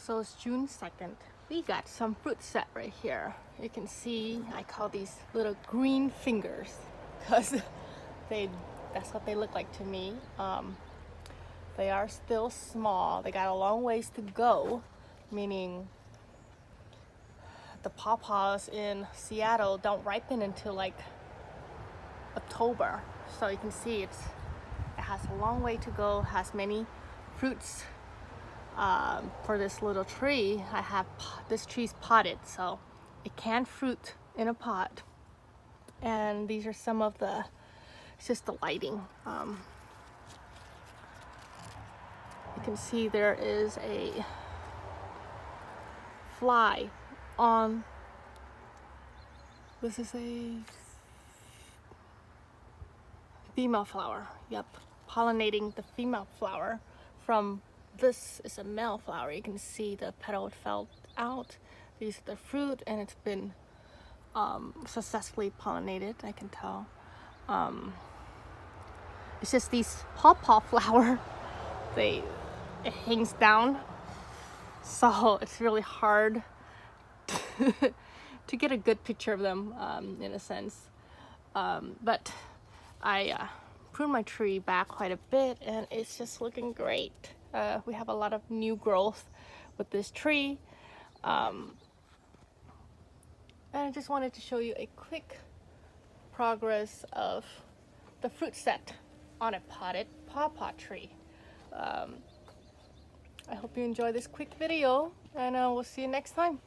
So it's June 2nd. We got some fruit set right here. You can see I call these little green fingers because that's what they look like to me. They are still small. They got a long ways to go, meaning the pawpaws in Seattle don't ripen until like October. So you can see it has a long way to go, has many fruits. For this little tree, this tree's potted, so it can fruit in a pot. And these are some of it's just the lighting. You can see there is a fly on, this is a female flower, yep, pollinating the female flower from this is a male flower. You can see the petal fell out. These are the fruit, and it's been successfully pollinated, I can tell. It's just these pawpaw flower, it hangs down, so it's really hard to get a good picture of them in a sense. But I pruned my tree back quite a bit, and it's just looking great. We have a lot of new growth with this tree. And I just wanted to show you a quick progress of the fruit set on a potted pawpaw tree. I hope you enjoy this quick video, and we'll see you next time.